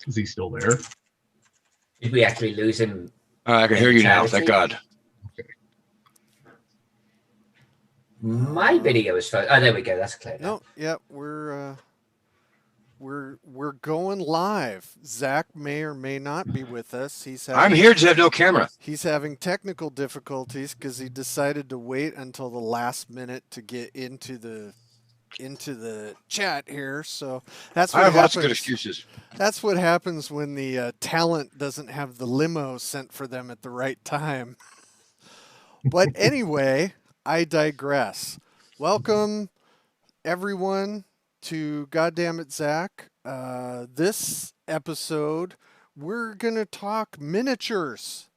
Is he still there? Did we actually lose him? I can hear you now. Thank God. My video is fine. Oh, there we go. That's clear. No, yeah, we're going live. Zach may or may not be with us. I'm here, just have no camera. He's having technical difficulties because he decided to wait until the last minute to get into the chat here. So that's what I have happens. lots of good excuses. That's what happens when the talent doesn't have the limo sent for them at the right time. But anyway, I digress. Welcome, everyone, to Goddammit, Zach. This episode, we're going to talk miniatures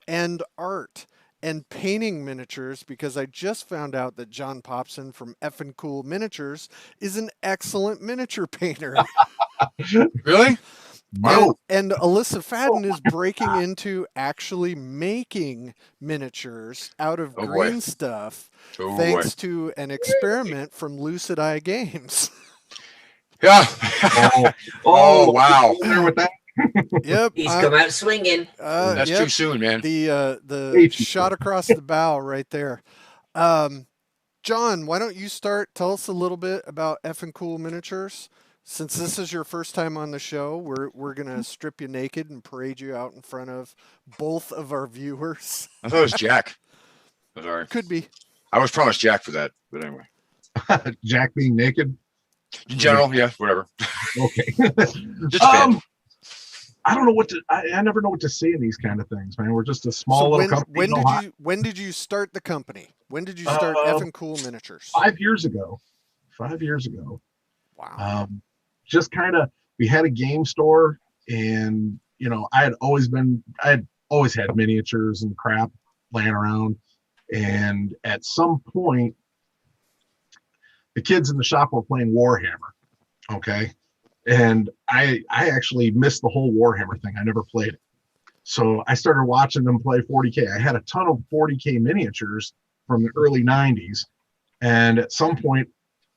and art and painting miniatures because I just found out that John Popson from Effin' Cool Miniatures is an excellent miniature painter. Really? Wow. And Alyssa Faden is breaking into actually making miniatures out of green stuff thanks to an experiment from Lucid Eye Games. Yeah. Wow. There with that. Yep. He's come out swinging. That's too soon, man. The shot across the bow right there. John, why don't you start? Tell us a little bit about Effin' Cool Miniatures. Since this is your first time on the show, we're gonna strip you naked and parade you out in front of both of our viewers. I thought it was Jack. I'm sorry. Could be. I was promised Jack for that, but anyway. Jack being naked? In general, yeah, whatever. Okay. Just a fan. I don't know what to. I never know what to say in these kind of things, man. We're just a small little company. When did you start the company? When did you start Effin' Cool Miniatures? 5 years ago. 5 years ago. Wow. Just kind of, we had a game store, and I had always had miniatures and crap laying around, and at some point, the kids in the shop were playing Warhammer. Okay. And I actually missed the whole Warhammer thing. I never played it. So I started watching them play 40K. I had a ton of 40K miniatures from the early 90s. And at some point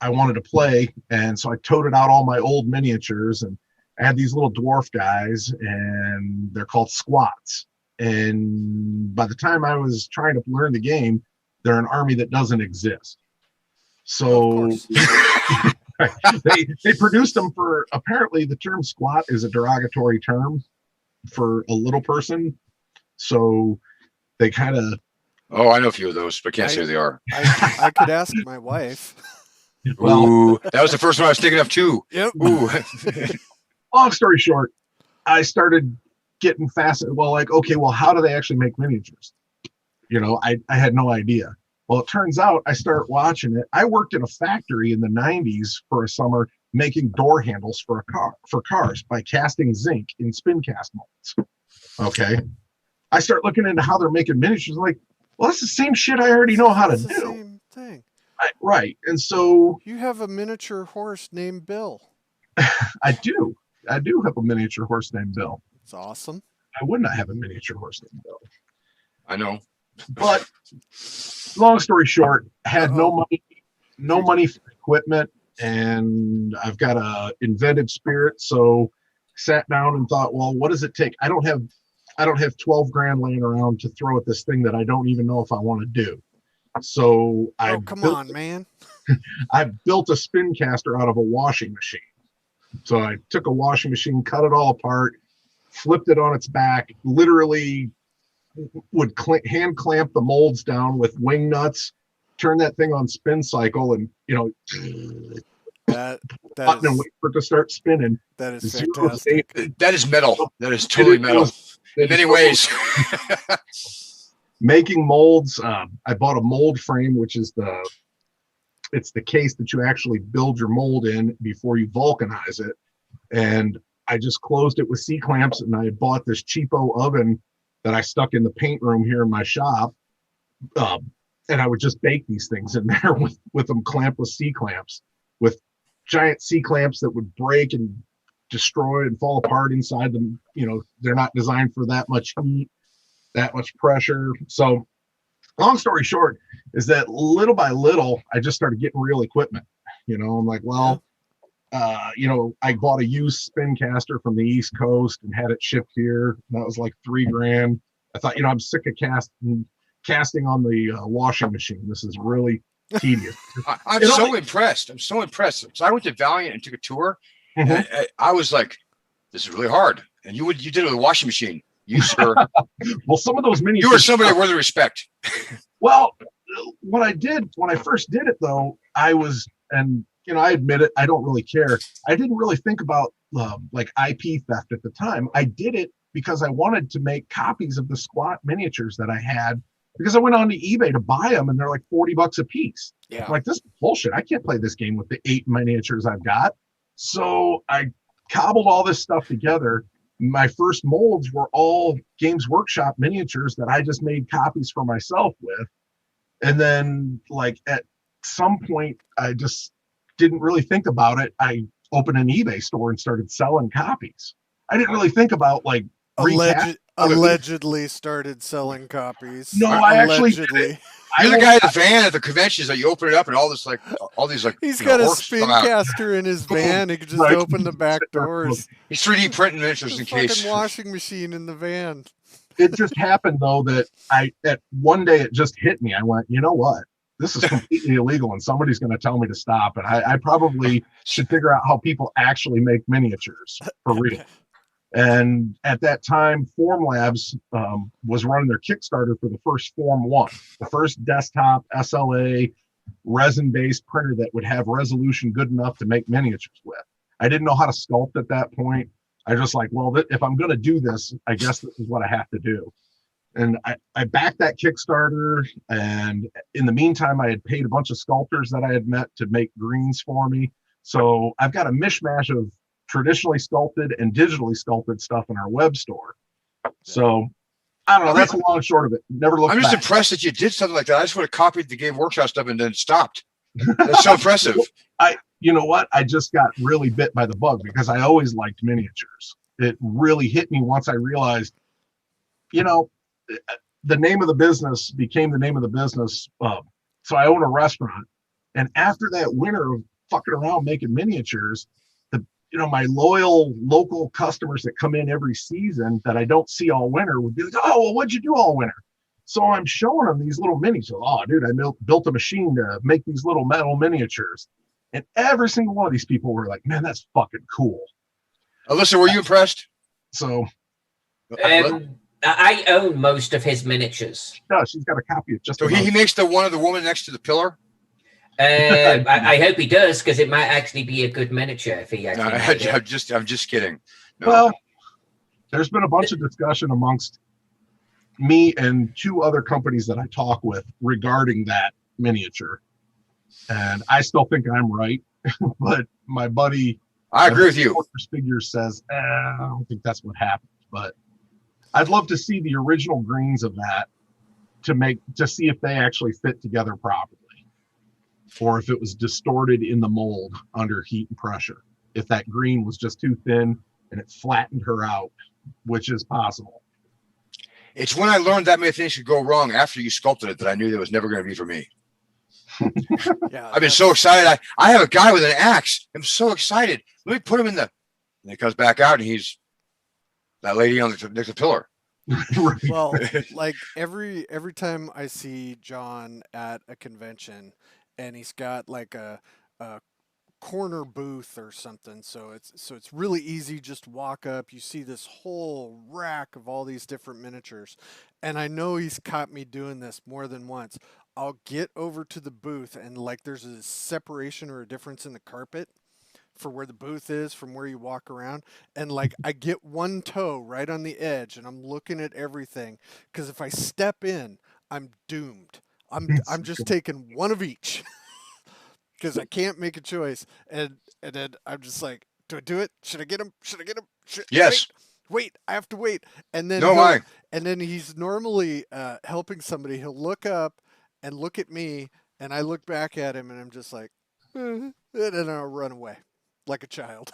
I wanted to play. And so I toted out all my old miniatures, and I had these little dwarf guys, and they're called squats. And by the time I was trying to learn the game, they're an army that doesn't exist. So they produced them for, apparently the term squat is a derogatory term for a little person. So they kind of. Oh, I know a few of those, but can't say who they are. I could ask my wife. Well, ooh, that was the first one I was thinking of too. Yep. Ooh. Long story short, I started getting fascinated. Well, okay, how do they actually make miniatures? I had no idea. Well, it turns out I started watching it. I worked in a factory in the 90s for a summer making door handles for cars by casting zinc in spin cast molds. Okay. I start looking into how they're making miniatures. I'm like, well, that's the same shit I already know how to do. Same thing. Right. And so you have a miniature horse named Bill. I do have a miniature horse named Bill. It's awesome. I would not have a miniature horse named Bill. I know. But long story short, had no money for equipment, and I've got a inventive spirit. So sat down and thought, well, what does it take? I don't have 12 grand laying around to throw at this thing that I don't even know if I want to do. So come on, man. I built a spin caster out of a washing machine. So I took a washing machine, cut it all apart, flipped it on its back, literally would hand clamp the molds down with wing nuts, turn that thing on spin cycle, and that and wait for it to start spinning. That is fantastic. That is metal. That is totally metal in many ways. Making molds. I bought a mold frame, which is the case that you actually build your mold in before you vulcanize it. And I just closed it with C-clamps, and I bought this cheapo oven that I stuck in the paint room here in my shop. And I would just bake these things in there with them clamped with C-clamps, with giant C-clamps that would break and destroy and fall apart inside them. They're not designed for that much heat, that much pressure. So long story short is that little by little, I just started getting real equipment. I'm like, well, I bought a used spin caster from the East Coast and had it shipped here. That was like $3,000. I thought, I'm sick of casting on the washing machine. This is really tedious. I'm so impressed. I'm so impressed. So I went to Valiant and took a tour, and I was like, "This is really hard." And you did it with a washing machine. You sir. Well, some of those miniatures. You were somebody worth respect. Well, what I did when I first did it, though, I admit it, I don't really care. I didn't really think about like IP theft at the time. I did it because I wanted to make copies of the squat miniatures that I had, because I went on to eBay to buy them and they're like $40 a piece. Yeah. I'm like, this is bullshit. I can't play this game with the 8 miniatures I've got. So I cobbled all this stuff together. My first molds were all Games Workshop miniatures that I just made copies for myself with. And then like at some point, I just didn't really think about it. I opened an eBay store and started selling copies. I didn't really think about like allegedly started selling copies. No, I actually did it. You're the guy at the van at the conventions that you open it up and all these he's got a spin caster in his van. He could just open the back doors. He's 3D printing miniatures in case. Fucking washing machine in the van. It just happened though that at one day it just hit me. I went, you know what? This is completely illegal and somebody's going to tell me to stop. And I probably should figure out how people actually make miniatures for real. And at that time, Form Labs was running their Kickstarter for the first Form 1, the first desktop SLA resin-based printer that would have resolution good enough to make miniatures with. I didn't know how to sculpt at that point. I just like, well, if I'm going to do this, I guess this is what I have to do. And I backed that Kickstarter. And in the meantime, I had paid a bunch of sculptors that I had met to make greens for me. So I've got a mishmash of traditionally sculpted and digitally sculpted stuff in our web store. So I don't know. That's a long and short of it. Never looked I'm just back. impressed that you did something like that. I just would have copied the Game Workshop stuff and then stopped. That's so impressive. You know what? I just got really bit by the bug because I always liked miniatures. It really hit me once I realized, the name of the business became the name of the business. So I own a restaurant. And after that winter of fucking around making miniatures, my loyal local customers that come in every season that I don't see all winter would be like, oh, well, what'd you do all winter? So I'm showing them these little minis. Oh, dude, I built a machine to make these little metal miniatures. And every single one of these people were like, man, that's fucking cool. Alyssa, were you impressed? So I own most of his miniatures. No, she's got a copy of just. So he makes the one of the woman next to the pillar? I hope he does, because it might actually be a good miniature if he actually. I'm just kidding. No. Well, there's been a bunch of discussion amongst me and 2 other companies that I talk with regarding that miniature, and I still think I'm right, but my buddy, I agree with you. Figures says, I don't think that's what happened, but I'd love to see the original greens of that to see if they actually fit together properly, or if it was distorted in the mold under heat and pressure. If that green was just too thin and it flattened her out, which is possible. It's when I learned that many things could go wrong after you sculpted it that I knew that was never going to be for me. Yeah, I've been so excited. I have a guy with an axe. I'm so excited. Let me put him in and he comes back out and he's that lady on the next to the pillar. Well, like every time I see John at a convention and he's got like a corner booth or something, so it's really easy, just walk up, you see this whole rack of all these different miniatures, and I know he's caught me doing this more than once. I'll get over to the booth and like there's a separation or a difference in the carpet for where the booth is from where you walk around, and like I get one toe right on the edge and I'm looking at everything, because if I step in, I'm doomed. I'm just taking one of each because I can't make a choice, and then I'm just like, do I do it? Should I get him? Yes. Wait, I have to wait. And then and then he's normally helping somebody. He'll look up and look at me, and I look back at him, and I'm just like, and then I'll run away like a child.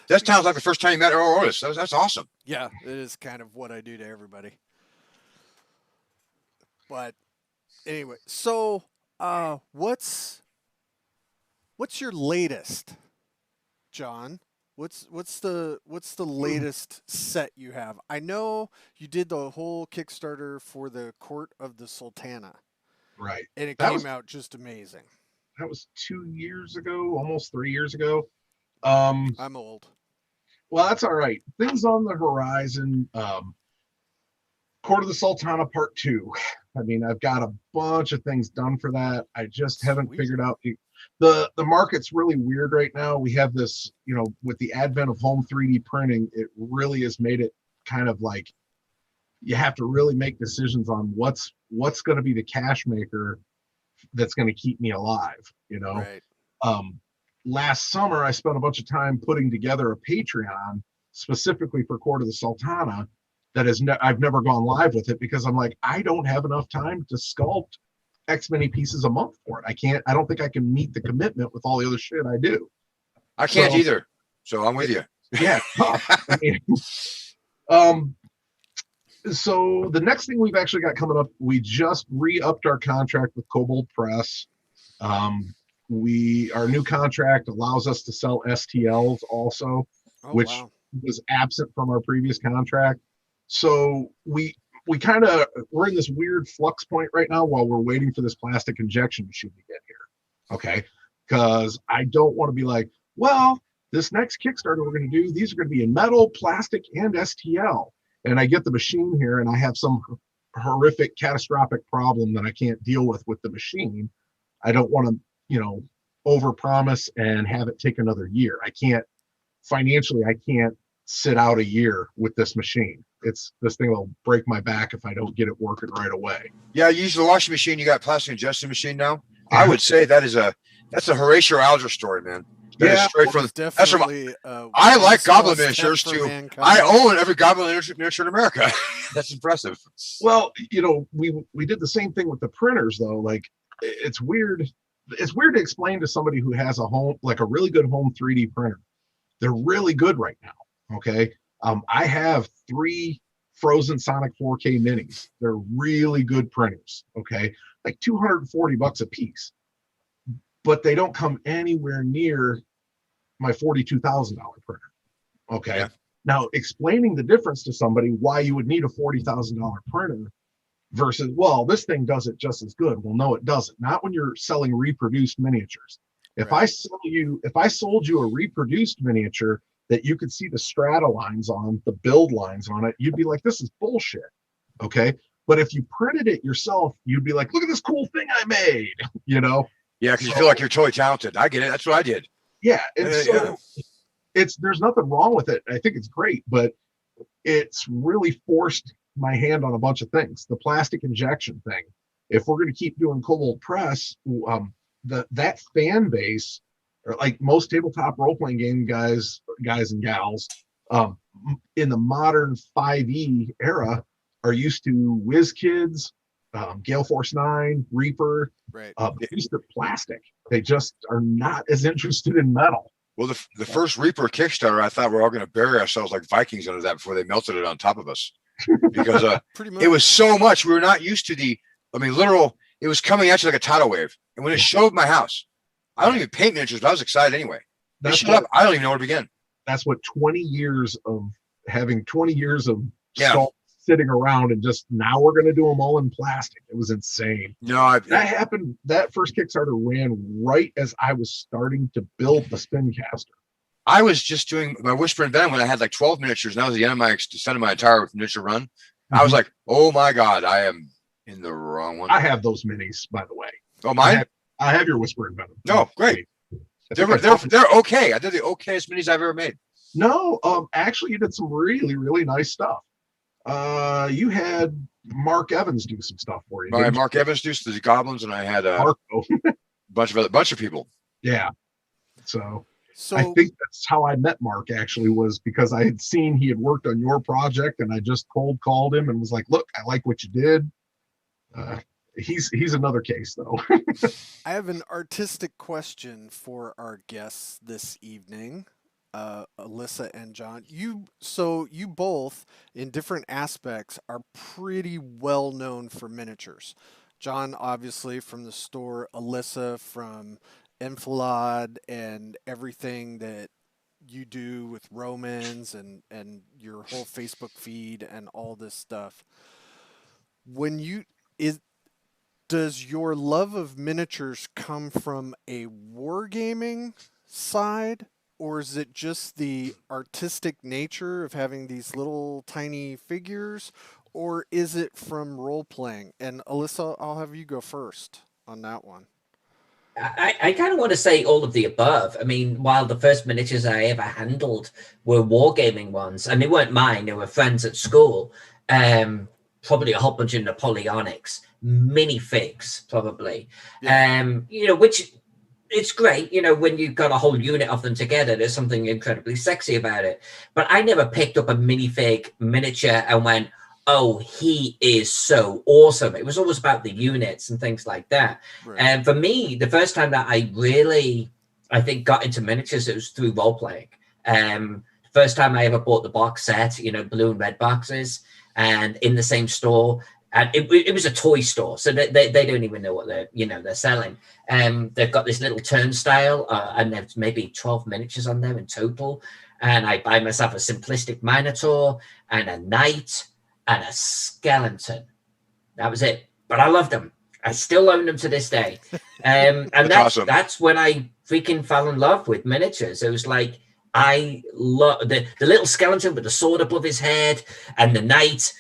That sounds like the first time you met Earl Otis. That's awesome. Yeah, it is kind of what I do to everybody. But anyway, so what's your latest John, what's the latest set you have? I know you did the whole Kickstarter for the Court of the Sultana, Right. and it That came was out just amazing. 2 years ago, almost 3 years ago. I'm old. Well, that's all right. Things on the horizon. Court of the Sultana Part 2. I mean, I've got a bunch of things done for that. I just haven't Sweet. figured out the market's really weird right now. We have this, with the advent of home 3D printing, it really has made it kind of like you have to really make decisions on what's going to be the cash maker that's going to keep me alive, Right. Last summer I spent a bunch of time putting together a Patreon specifically for Court of the Sultana that I've never gone live with it because I'm like, I don't have enough time to sculpt X many pieces a month for it. I don't think I can meet the commitment with all the other shit I do. I can't either. So I'm with you. Yeah. I mean, so the next thing we've actually got coming up, we just re-upped our contract with Cobalt Press. Our new contract allows us to sell STLs also, which was absent from our previous contract. So we're in this weird flux point right now while we're waiting for this plastic injection machine to get here. Okay. Because I don't want to be like, well, this next Kickstarter we're going to do, these are going to be in metal, plastic, and STL. And I get the machine here and I have some horrific catastrophic problem that I can't deal with the machine. I don't want to, overpromise and have it take another year. I can't sit out a year with this machine. This thing will break my back if I don't get it working right away. Yeah, you use the washing machine. You got plastic injection machine now. I would say that's a Horatio Alger story, man. That is straight from. That's from. I like Goblin miniatures too. Mankind. I own every Goblin miniature in America. That's impressive. Well, we did the same thing with the printers though. Like, it's weird. It's weird to explain to somebody who has a really good home 3D printer. They're really good right now. Okay. I have 3 Frozen Sonic 4K minis. They're really good printers. Okay. Like $240 a piece, but they don't come anywhere near my $42,000 printer. Okay. Yeah. Now explaining the difference to somebody, why you would need a $40,000 printer versus, well, this thing does it just as good. Well, no, it doesn't. Not when you're selling reproduced miniatures. If I sold you a reproduced miniature that you could see the strata lines on, the build lines on it, you'd be like, this is bullshit. Okay. But if you printed it yourself, you'd be like, look at this cool thing I made, Yeah, because you feel like you're totally talented. I get it. That's what I did. Yeah. And there's nothing wrong with it. I think it's great, but it's really forced my hand on a bunch of things. The plastic injection thing. If we're going to keep doing Cobalt Press, that fan base, or like most tabletop role-playing game guys and gals, in the modern 5e era, are used to WizKids, Gale Force 9, Reaper, right? Used to plastic. They just are not as interested in metal. Well, the first Reaper Kickstarter, I thought we were all going to bury ourselves like Vikings under that before they melted it on top of us, because it was so much. We were not used to literal. It was coming at you like a tidal wave, and when it showed my house, I don't even paint miniatures, but I was excited anyway. I don't even know where to begin. That's what 20 years of salt sitting around, and just now we're going to do them all in plastic. It was insane. No, that happened. That first Kickstarter ran right as I was starting to build the Spincaster. I was just doing my Whisper and Venom when I had like 12 miniatures, and that was the end of my entire miniature run. Mm-hmm. I was like, oh my God, I am in the wrong one. I have those minis, by the way. Oh, mine? I have your Whisper and Venom. No, great. They're okay. I did the okayest minis I've ever made. No, actually, you did some really, really nice stuff. You had Mark Evans do some stuff for you. Mark Evans do the goblins, and I had a bunch of people. Yeah. So I think that's how I met Mark, actually, was because I had seen he had worked on your project, and I just cold called him and was like, look, I like what you did. He's another case, though. I have an artistic question for our guests this evening, Alyssa and John. You both, in different aspects, are pretty well known for miniatures. John, obviously, from the store. Alyssa, from Enfilade and everything that you do with Romans and your whole Facebook feed and all this stuff. Does your love of miniatures come from a wargaming side, or is it just the artistic nature of having these little tiny figures, or is it from role playing? And Alyssa, I'll have you go first on that one. I kind of want to say all of the above. I mean, while the first miniatures I ever handled were wargaming ones, and they weren't mine, they were friends at school. Probably a whole bunch of Napoleonics, minifigs, probably. Yeah. Which it's great, when you've got a whole unit of them together, there's something incredibly sexy about it. But I never picked up a minifig miniature and went, oh, he is so awesome. It was always about the units and things like that. Right. And for me, the first time that I really, I think, got into miniatures, it was through role playing. First time I ever bought the box set, blue and red boxes, and in the same store. And it was a toy store, so they don't even know what they're selling. They've got this little turnstile, and there's maybe 12 miniatures on there in total. And I buy myself a simplistic Minotaur and a knight and a skeleton. That was it. But I loved them. I still own them to this day. And that's awesome. That's when I freaking fell in love with miniatures. It was like, I love the little skeleton with the sword above his head, and the knight.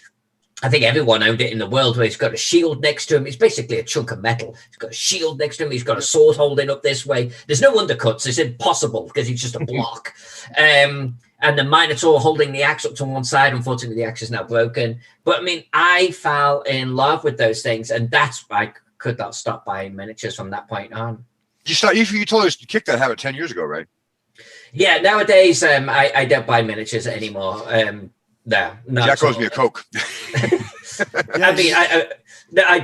I think everyone owned it in the world, where he's got a shield next to him. It's basically a chunk of metal. He's got a shield next to him. He's got a sword holding up this way. There's no undercuts. It's impossible because he's just a block. And the Minotaur holding the axe up to one side. Unfortunately, the axe is now broken. But I mean, I fell in love with those things, and that's why I could not stop buying miniatures from that point on. You told us you kicked that habit 10 years ago, right? Yeah. Nowadays, I don't buy miniatures anymore. No, Jack owes me a Coke. I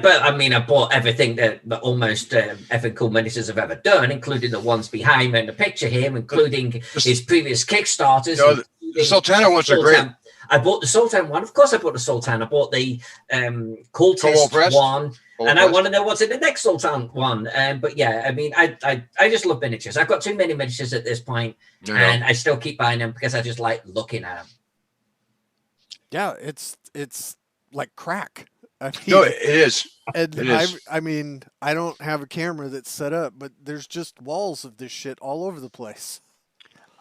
bought everything that almost every cool miniatures have ever done, including the ones behind me in the picture here, including his previous Kickstarters. The Sultana ones are great. I bought the Sultan one. Of course, I bought the Sultan. I bought the Cultist one. And I want to know what's in the next Sultan one. But yeah, I mean, I just love miniatures. I've got too many miniatures at this point, and I still keep buying them because I just like looking at them. Yeah, it's like crack. No, it is. And it is. I don't have a camera that's set up, but there's just walls of this shit all over the place.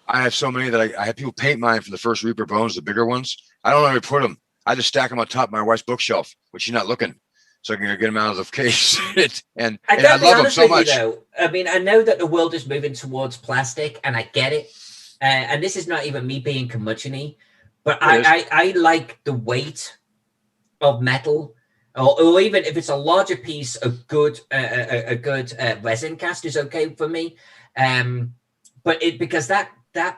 I have so many that I have people paint mine for the first Reaper bones, the bigger ones. I don't know where to put them. I just stack them on top of my wife's bookshelf, which she's not looking, so I can get them out of the case. and I love them so much. I mean, I know that the world is moving towards plastic, and I get it. And this is not even me being curmudgeon-y, but I like the weight of metal, or even if it's a larger piece, a good resin cast is okay for me. But because that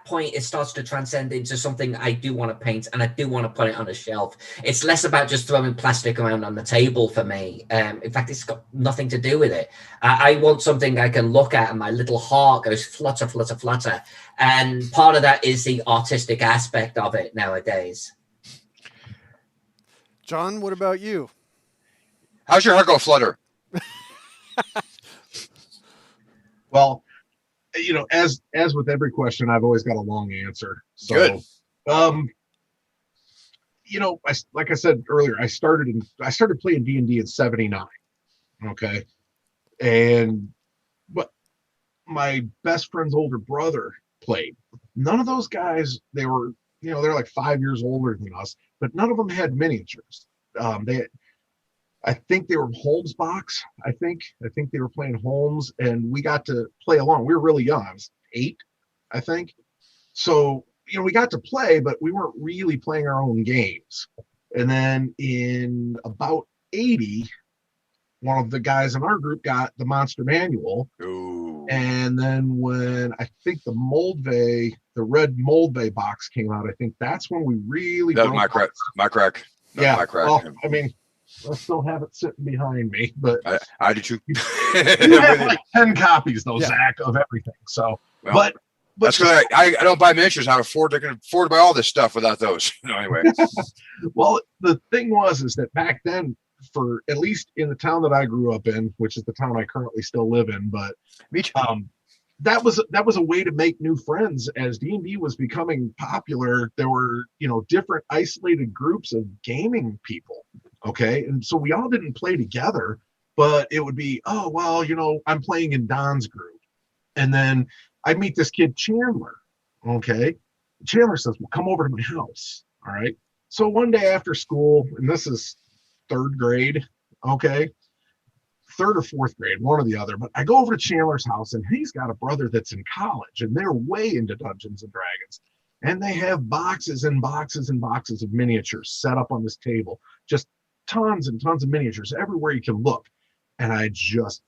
point, it starts to transcend into something I do want to paint, and I do want to put it on a shelf. It's less about just throwing plastic around on the table for me. In fact, it's got nothing to do with it. I want something I can look at and my little heart goes flutter, flutter, flutter. And part of that is the artistic aspect of it nowadays. John, what about you? How's your heart go flutter? Well, as with every question, I've always got a long answer. So, good. Like I said earlier, I started playing D&D in '79. Okay, but my best friend's older brother played. None of those guys, they're like 5 years older than us, but none of them had miniatures. I think they were Holmes box. I think they were playing Holmes, and we got to play along. We were really young. I was 8, I think. So, we got to play, but we weren't really playing our own games. And then in about 80, one of the guys in our group got the Monster Manual. Ooh. And then when I think the red Moldvay box came out, I think that's when we really. That was my crack. My crack. Yeah. Well, I mean, I still have it sitting behind me, but I do too. You have like 10 copies, though, Zach, of everything. So, well, but that's because I don't buy miniatures. I can afford to buy all this stuff without those. Anyway. Well, the thing is that back then, for at least in the town that I grew up in, which is the town I currently still live in, but me too. that was a way to make new friends. As D&D was becoming popular, there were, different isolated groups of gaming people. Okay. And so we all didn't play together, but it would be, oh, well, I'm playing in Don's group. And then I meet this kid, Chandler. Okay. Chandler says, well, come over to my house. All right. So one day after school, and this is third grade, okay, third or fourth grade, one or the other, but I go over to Chandler's house, and he's got a brother that's in college, and they're way into Dungeons and Dragons. And they have boxes and boxes and boxes of miniatures set up on this table, just tons and tons of miniatures everywhere you can look. And I just,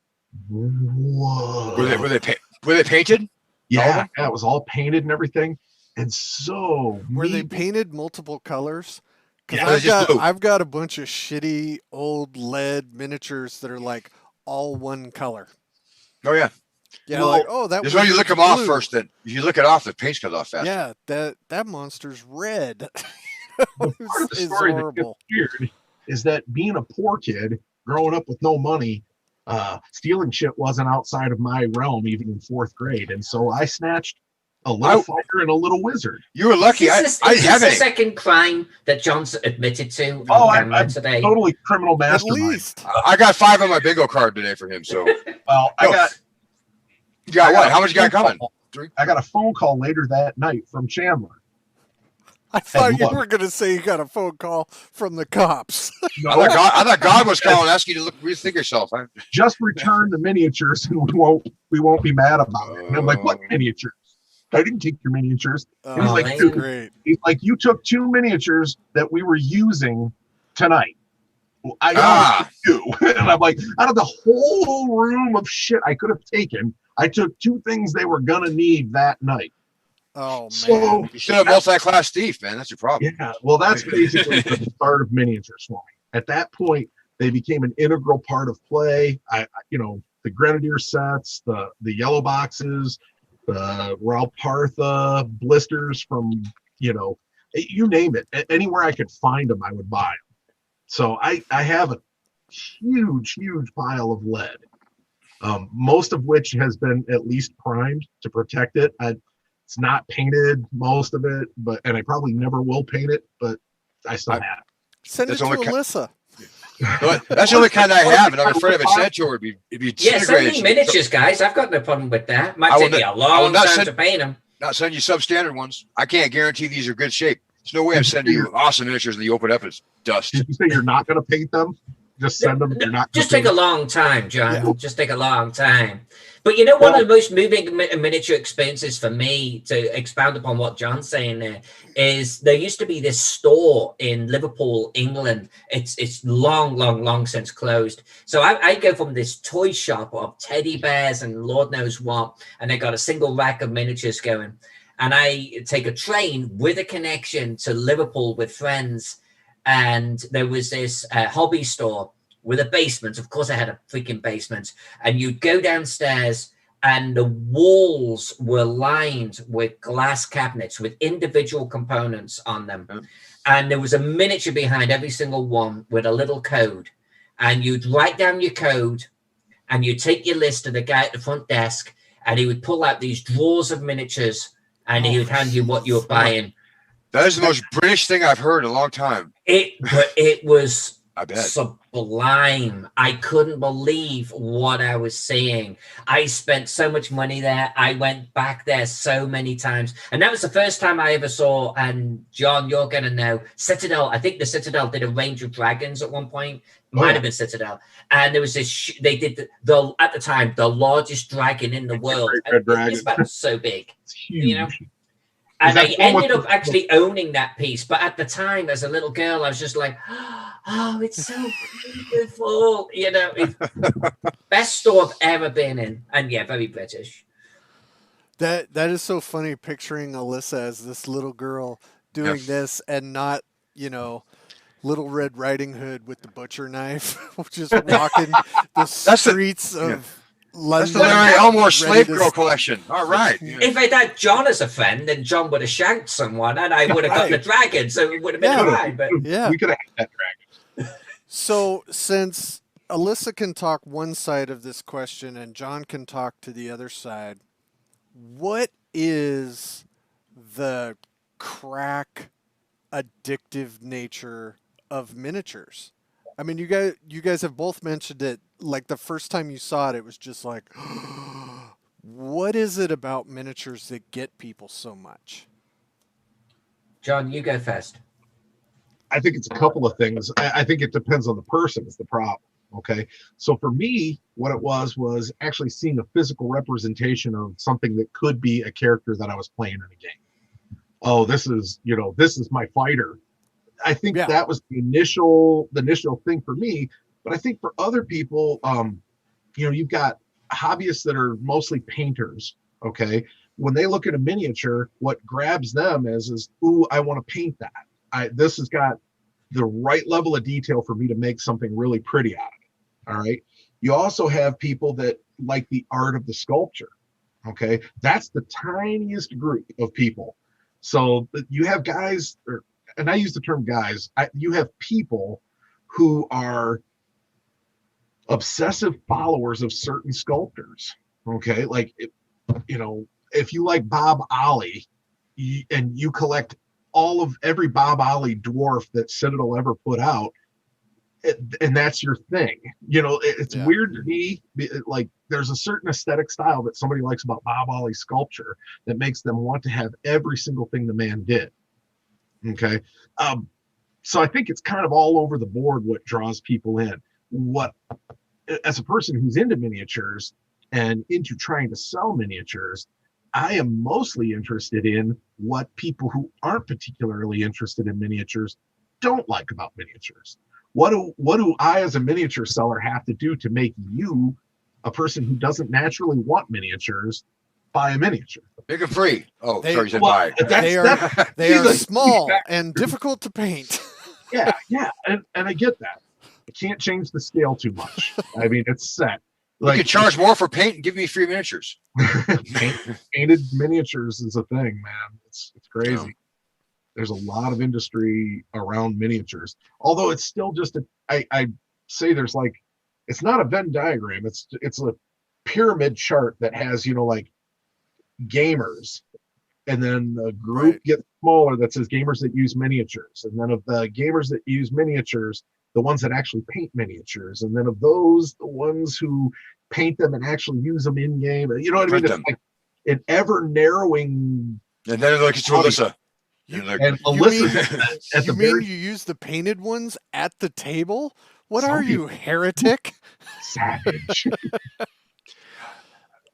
whoa. Were they painted? Yeah, it was all painted and everything. And so were they painted multiple colors? Yeah, I've got a bunch of shitty old lead miniatures that are like all one color. Oh yeah. Yeah, that. Just when you lick them off first, then if you lick it off, the paint comes off fast. Yeah, that monster's red. The part of the story that gets weird is that being a poor kid growing up with no money, stealing shit wasn't outside of my realm even in fourth grade, and so I snatched a little fighter and a little wizard. You were lucky. Is this the second crime that John's admitted to? I'm today. Totally criminal mastermind. At least. I got 5 on my bingo card today for him. So, well, You got what? How much you got coming? 3. I got a phone call later that night from Chandler. I thought you were going to say you got a phone call from the cops. No, I thought God was calling, asking you to rethink yourself. Just return the miniatures, and we won't be mad about it. And I'm like, what miniatures? I didn't take your miniatures. Oh, he's like, that's great. He's like, you took 2 miniatures that we were using tonight. Well, I got you. And I'm like, out of the whole room of shit I could have taken, I took 2 things they were gonna need that night. Oh man! So you should have multi-class thief, man. That's your problem. Yeah, well, that's basically the start of miniatures for me. At that point, they became an integral part of play. The Grenadier sets, the yellow boxes, the Raul Partha blisters from, you name it. Anywhere I could find them, I would buy them. So I have a huge pile of lead, most of which has been at least primed to protect it. It's not painted, most of it, and I probably never will paint it, but I still have it. Send it to Alyssa. That's the only kind I have, and I'm afraid if it's sent to her, it'd be send me miniatures, guys. I've got no problem with that. Might take me a long time to paint them. Not send you substandard ones. I can't guarantee these are good shape. There's no way I'm sending you awesome miniatures and you open it up, it's dust. Did you say you're not going to paint them? Just send them. You're not. Just take a long time, John. Yeah. Just take a long time. But one of the most moving miniature experiences for me, to expound upon what John's saying there, is there used to be this store in Liverpool, England. It's long since closed. So I go from this toy shop of teddy bears and Lord knows what, and they got a single rack of miniatures going. And I take a train with a connection to Liverpool with friends. And there was this hobby store with a basement. Of course, I had a freaking basement. And you'd go downstairs, and the walls were lined with glass cabinets with individual components on them. Mm. And there was a miniature behind every single one with a little code. And you'd write down your code, and you'd take your list to the guy at the front desk, and he would pull out these drawers of miniatures, and he would hand you what you were buying. That is the most British thing I've heard in a long time. It was I bet. Sublime. I couldn't believe what I was seeing. I spent so much money there. I went back there so many times. And that was the first time I ever saw, and John, you're going to know, Citadel. I think the Citadel did a range of dragons at one point. Might have been Citadel. And there was this, they did the at the time, the largest dragon in the world. It's about so big. It's huge. And I ended up actually owning that piece. But at the time, as a little girl, I was just like, oh, it's so beautiful. Best store I've ever been in. And yeah, very British. That is so funny, picturing Alyssa as this little girl doing this, and not, Little Red Riding Hood with the butcher knife, just walking the streets of London. That's the Larry Elmore slave girl collection. All right. Yeah. If I'd had John as a friend, then John would have shanked someone, and I would have got the dragon, so it would have been fine. But we could have had that dragon. So, since Alyssa can talk one side of this question and John can talk to the other side, what is the crack addictive nature of miniatures? I mean, you guys have both mentioned it. Like the first time you saw it, it was just like, what is it about miniatures that get people so much? John, you go first. I think it's a couple of things. I think it depends on the person is the problem. Okay. So for me, what it was actually seeing a physical representation of something that could be a character that I was playing in a game. Oh, this is my fighter. I think that was the initial thing for me. But I think for other people, you've got hobbyists that are mostly painters. Okay. When they look at a miniature, what grabs them is, ooh, I want to paint that. This has got the right level of detail for me to make something really pretty out of it. All right. You also have people that like the art of the sculpture. Okay. That's the tiniest group of people. So you have guys, and I use the term guys, you have people who are obsessive followers of certain sculptors. Okay. Like, if you like Bob Ollie and you collect every Bob Ollie dwarf that Citadel ever put out, and that's your thing, it's weird to me. Like, there's a certain aesthetic style that somebody likes about Bob Ollie sculpture that makes them want to have every single thing the man did. Okay. So I think it's kind of all over the board what draws people in. As a person who's into miniatures and into trying to sell miniatures, I am mostly interested in what people who aren't particularly interested in miniatures don't like about miniatures. What do I, as a miniature seller, have to do to make you, a person who doesn't naturally want miniatures, buy a miniature? Make it free. Oh, sorry, you said buy. They are small and difficult to paint. Yeah, and I get that. I can't change the scale too much. I mean, it's set. Like, you can charge more for paint and give me free miniatures. Painted miniatures is a thing, man. It's crazy. Yeah. There's a lot of industry around miniatures, although it's still just I say there's like, it's not a Venn diagram. It's a pyramid chart that has, like gamers, and then the group gets smaller that says gamers that use miniatures, and then of the gamers that use miniatures, the ones that actually paint miniatures, and then of those, the ones who paint them and actually use them in game. You know what I mean? It's like an ever narrowing. And then like it's Alyssa. Alyssa. You mean you use the painted ones at the table? What are you, heretic? Savage.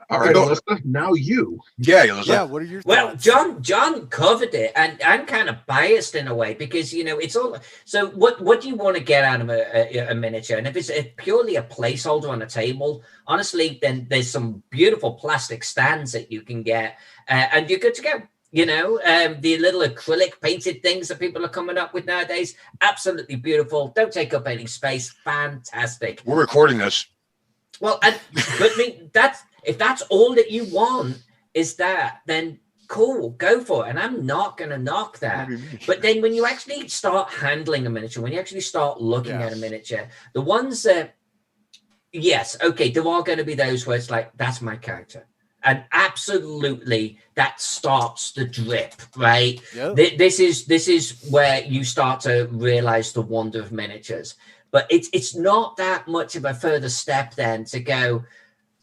All right, Alyssa, now you. Yeah, Alyssa. Yeah, what are your thoughts? Well, John covered it, and I'm kind of biased in a way because, it's all. So what do you want to get out of a miniature? And if it's purely a placeholder on a table, honestly, then there's some beautiful plastic stands that you can get, and you're good to go. The little acrylic painted things that people are coming up with nowadays, absolutely beautiful. Don't take up any space. Fantastic. We're recording this. Well, but I mean, if that's all that you want is that, then cool, go for it. And I'm not going to knock that. But then when you actually start handling a miniature, when you actually start looking at a miniature, the ones that, yes, okay, there are going to be those where it's like, that's my character. And absolutely, that starts the drip, right? Yep. This is where you start to realize the wonder of miniatures. But it's not that much of a further step then to go,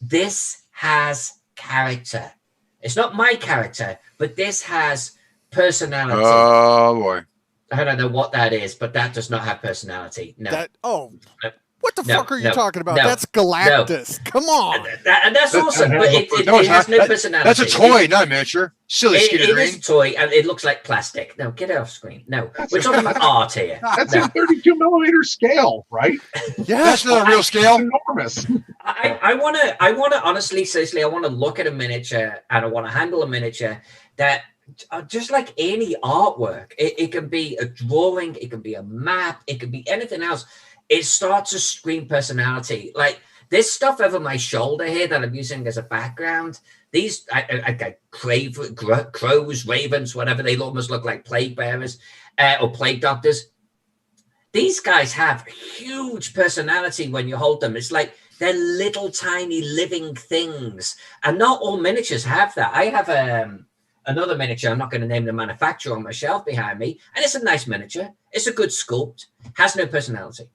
this has character. It's not my character, but this has personality. Oh, boy. I don't know what that is, but that does not have personality. No. What the fuck are you talking about? That's Galactus. Come on. And that's awesome, but it has no personality. That's a toy, not a miniature. Silly Skeeter Green. It is a toy, and it looks like plastic. No, get it off screen. No, we're talking about art here. That's a 32 millimeter scale, right? Yeah, that's not a real scale. It's enormous. I want to honestly, seriously, I want to look at a miniature, and I want to handle a miniature that, just like any artwork, it can be a drawing, it can be a map, it can be anything else. It starts to scream personality. Like this stuff over my shoulder here that I'm using as a background. These I got crows, ravens, whatever. They almost look like plague bearers or plague doctors. These guys have huge personality when you hold them. It's like They're little tiny living things, and not all miniatures have that. I have another miniature. I'm not going to name the manufacturer on my shelf behind me, and it's a nice miniature. It's a good sculpt, has no personality,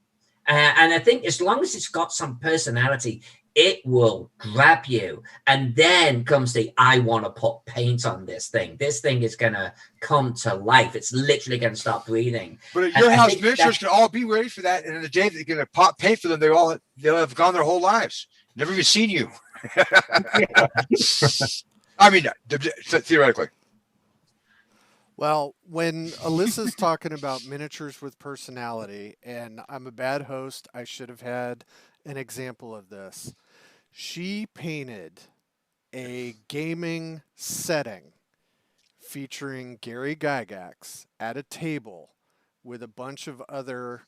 and I think as long as it's got some personality, it will grab you. And then comes the I want to put paint on this thing. This thing is going to come to life. It's literally going to start breathing. But at your house, miniatures can all be ready for that. And in the day they're going to pop paint for them, they'll have gone their whole lives, never even seen you. I mean, theoretically. Well, when Alyssa's talking about miniatures with personality, and I'm a bad host, I should have had an example of this. She painted a gaming setting featuring Gary Gygax at a table with a bunch of other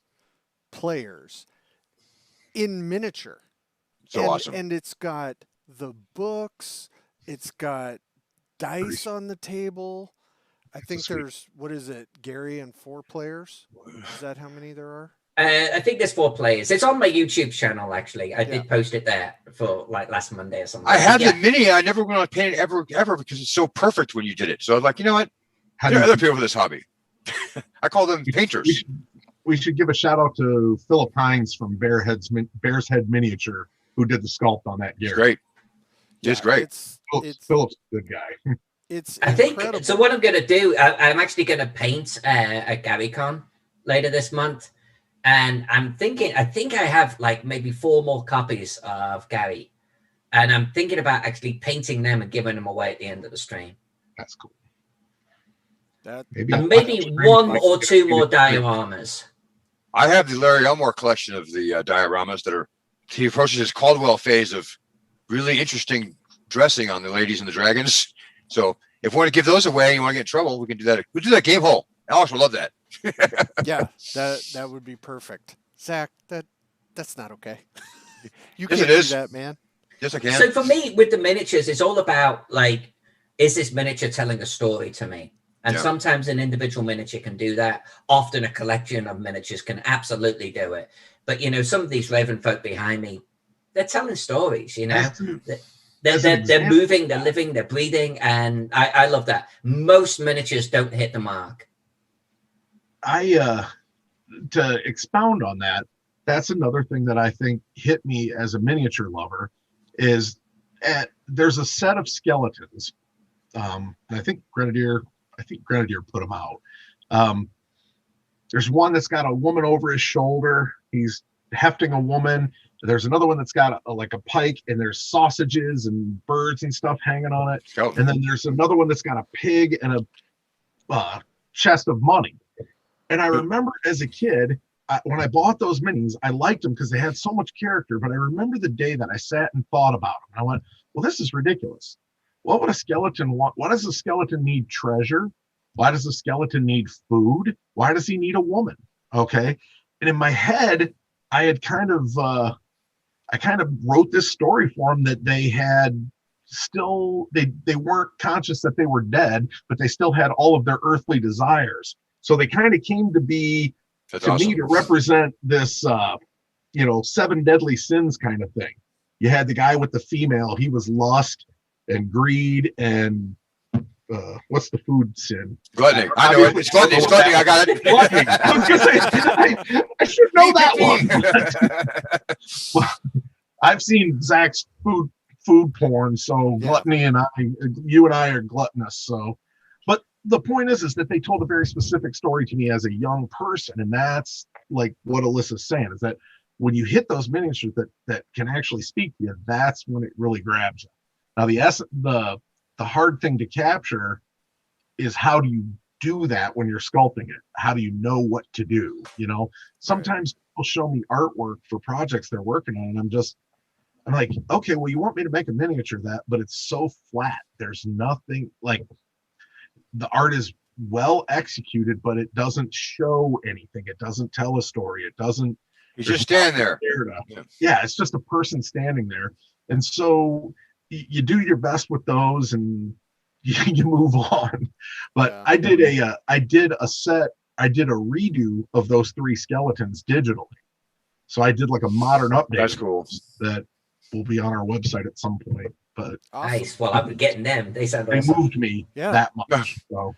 players in miniature. So awesome. And it's got the books, it's got dice on the table. I think there's, what is it, Gary and 4 players? Is that how many there are? I think there's 4 players. It's on my YouTube channel, actually. I did post it there for like last Monday or something. I have the mini. I never went on paint it ever because it's so perfect when you did it. So I was like, you know what? There are other people for this hobby. I call them painters. We should give a shout out to Philip Hines from Bear's Head Miniature, who did the sculpt on that gear. It's great. It's great. Philip's a good guy. I think so. What I'm going to do, I'm actually going to paint a GaryCon later this month. And I'm thinking, I think I have like maybe 4 more copies of Gary. And I'm thinking about actually painting them and giving them away at the end of the stream. That's cool. Maybe 1 or 2 more dioramas. I have the Larry Elmore collection of the dioramas he approaches his Caldwell phase of really interesting dressing on the ladies and the dragons. So if we want to give those away and you want to get in trouble, we can do that. We'll do that game hole. Alex will love that. Yeah, that would be perfect. Zach, that's not okay. You yes, can't do that, man. Yes, I can. So for me, with the miniatures, it's all about like, is this miniature telling a story to me? And sometimes an individual miniature can do that. Often a collection of miniatures can absolutely do it. But some of these Raven folk behind me, they're telling stories. They're moving, they're living, they're breathing, and I love that. Most miniatures don't hit the mark. To expound on that, that's another thing that I think hit me as a miniature lover is there's a set of skeletons. I think Grenadier put them out. There's one that's got a woman over his shoulder. He's hefting a woman. There's another one that's got a pike, and there's sausages and birds and stuff hanging on it. Oh. And then there's another one that's got a pig and a chest of money. And I remember as a kid, when I bought those minis, I liked them because they had so much character. But I remember the day that I sat and thought about them. And I went, well, this is ridiculous. What would a skeleton want? Why does a skeleton need treasure? Why does a skeleton need food? Why does he need a woman? Okay. And in my head, I had kind of wrote this story for them that they had still, they weren't conscious that they were dead, but they still had all of their earthly desires. So they kind of came to be, me, to represent this, 7 deadly sins kind of thing. You had the guy with the female. He was lust and greed and what's the food sin? Gluttony. I know it. It's gluttony. It's gluttony. I got it. Gluttony. I was going to say, I should know that one. Well, I've seen Zach's food porn, so gluttony and you and I are gluttonous. So, but the point is that they told a very specific story to me as a young person, and that's like what Alyssa's saying, is that when you hit those miniatures that can actually speak to you, that's when it really grabs you. Now, the hard thing to capture is, how do you do that when you're sculpting it? How do you know what to do? Sometimes people show me artwork for projects they're working on, and I'm like, okay, well, you want me to make a miniature of that, but it's so flat. There's nothing, like, the art is well executed, but it doesn't show anything. It doesn't tell a story. It doesn't. You just stand there. Yeah, it's just a person standing there. And so you do your best with those, and you move on. But I did a redo of those 3 skeletons digitally. So I did like a modern update. That's cool. That will be on our website at some point. But Awesome. Nice. Well, I'll be getting them. They sound they awesome. moved me that much. So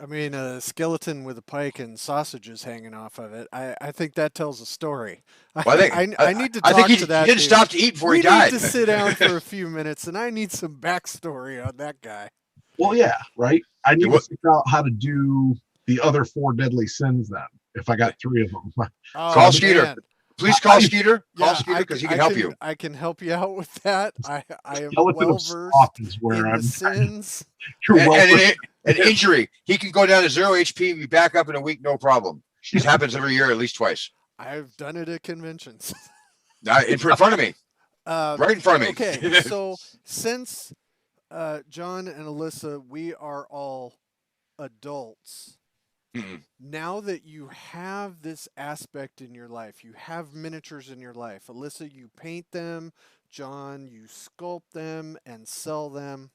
I mean, a skeleton with a pike and sausages hanging off of it. I think that tells a story. Well, I need to talk I think to that he didn't dude. stop to eat before he We died. need to sit down for a few minutes, and I need some backstory on that guy. well, yeah, right. I need to figure out how to do the other 4 deadly sins then. If I got 3 of them, Oh, Call Skeeter. man. Please call Skeeter. Call Yeah, Skeeter because he can help you. I can help you out with that. I am skeleton well of versed sloth is where in I'm. the sins. You're And, well and an injury. He can go down to 0 HP and be back up in a week, no problem. This happens every year, at least twice. I've done it at conventions. In front of me. Right in front of me. Okay, so since John and Alyssa, we are all adults. Mm-mm. Now that you have this aspect in your life, you have miniatures in your life. Alyssa, you paint them. John, you sculpt them and sell them.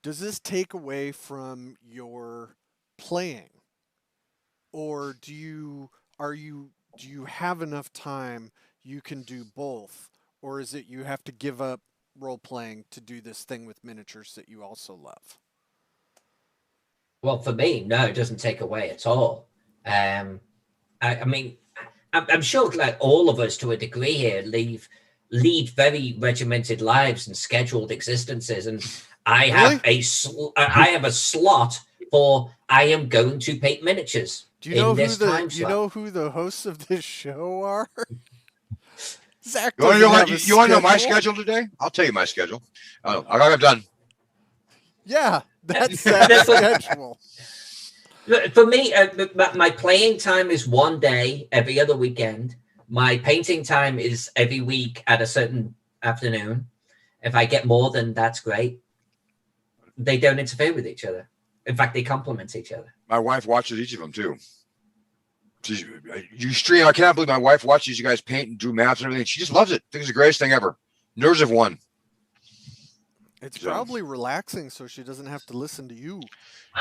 Does this take away from your playing? Or do you have enough time you can do both? Or is it you have to give up role playing to do this thing with miniatures that you also love? Well, for me, no, it doesn't take away at all. I mean, I'm sure like all of us to a degree here lead very regimented lives and scheduled existences, and I have I have a slot for I am going to paint miniatures. Do you know who the hosts of this show are? Zach, you want to know my schedule today? I'll tell you my schedule. I'm done. Yeah, that's that schedule. For me, my playing time is one day every other weekend. My painting time is every week at a certain afternoon. If I get more, then that's great. They don't interfere with each other. In fact, they complement each other. My wife watches each of them too. You stream. I cannot believe my wife watches you guys paint and do maps and everything. She just loves it. Thinks it's the greatest thing ever. Nerves have won. It's probably relaxing, so she doesn't have to listen to you.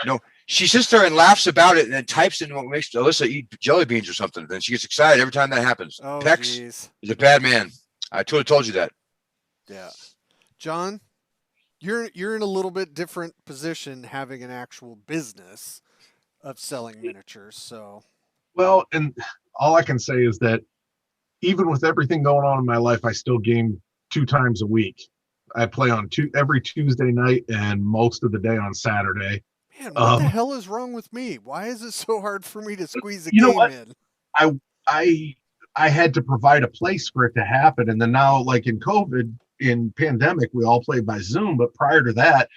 No, she sits there and laughs about it and then types in what makes Alyssa eat jelly beans or something. Then she gets excited every time that happens. Oh, Pex geez. is a bad man. I told you that. Yeah. John, you're in a little bit different position having an actual business of selling miniatures, so. Well, and all I can say is that even with everything going on in my life, I still game 2 times a week. I play on every Tuesday night and most of the day on Saturday. Man, what the hell is wrong with me? Why is it so hard for me to squeeze a game in? I had to provide a place for it to happen, and then now, like in COVID, in pandemic, we all played by Zoom. But prior to that,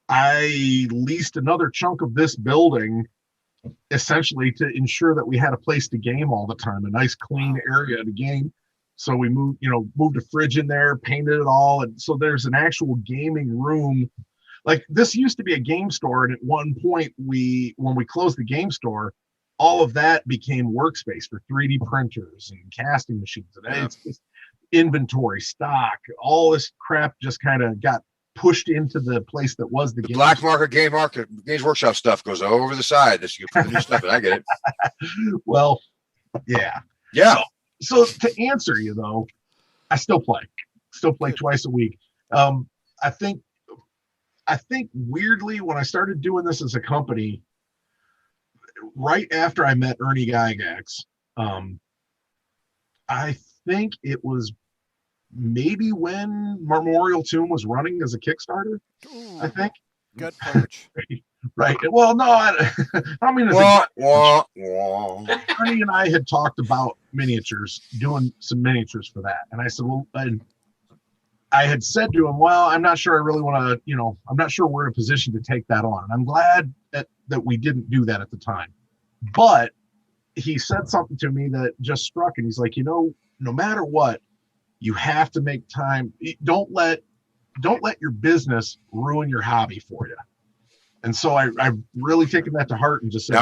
I leased another chunk of this building, essentially to ensure that we had a place to game all the time, a nice clean area to game. So we moved a fridge in there, painted it all, and so there's an actual gaming room. Like this used to be a game store, and at one point when we closed the game store, all of that became workspace for 3D printers and casting machines. And it's just inventory, stock, all this crap just kind of got pushed into the place that was the game black market, Games Workshop stuff goes over the side. This you put the new stuff in. I get it. Well, yeah. So to answer you though, I still play twice a week. I think weirdly, when I started doing this as a company, right after I met Ernie Gygax, I think it was maybe when Memorial Tomb was running as a Kickstarter. Ooh, I think. Gut punch. Right. Well, no, I don't mean Ernie and I had talked about miniatures, doing some miniatures for that. And I said, well, I had said to him, well, I'm not sure I really want to, I'm not sure we're in a position to take that on. And I'm glad that we didn't do that at the time. But he said something to me that just struck, and he's like, no matter what, you have to make time. Don't let your business ruin your hobby for you. And so I've really taken that to heart and just said,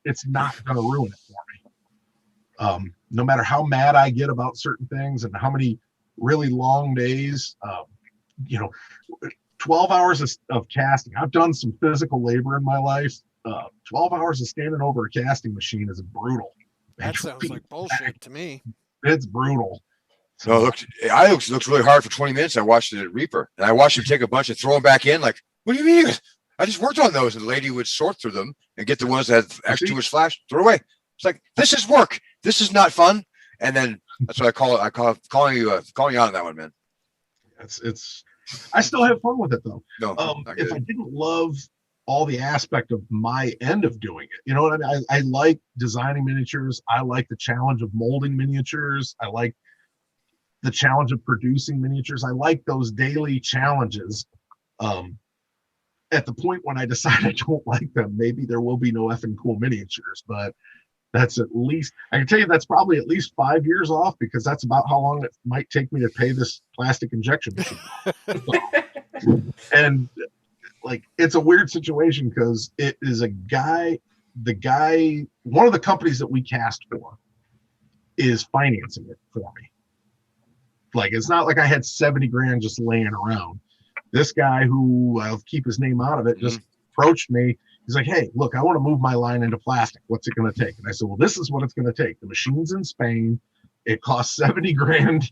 it's not going to ruin it for me. No matter how mad I get about certain things and how many really long days, 12 hours of casting. I've done some physical labor in my life. 12 hours of standing over a casting machine is brutal. That sounds like bullshit to me. It's brutal. So it looks really hard for 20 minutes. I watched it at Reaper, and I watched him take a bunch and throw them back in. Like, what do you mean? I just worked on those, and the lady would sort through them and get the ones that had extra too much flash, throw away. It's like, this is work. This is not fun. And then that's what I call it. Calling you out on that one, man. It's. I still have fun with it though. No, if I didn't love all the aspect of my end of doing it, you know what I mean? I like designing miniatures. I like the challenge of molding miniatures. I like the challenge of producing miniatures. I like those daily challenges. At the point when I decide I don't like them, maybe there will be no effing cool miniatures, but that's at least, I can tell you that's probably at least 5 years off, because that's about how long it might take me to pay this plastic injection machine. And like, it's a weird situation because it is one of the companies that we cast for is financing it for me. Like, it's not like I had 70 grand just laying around. This guy, who I'll keep his name out of it, just approached me. He's like, hey, look, I want to move my line into plastic. What's it going to take? And I said, well, this is what it's going to take. The machine's in Spain. It costs 70 grand.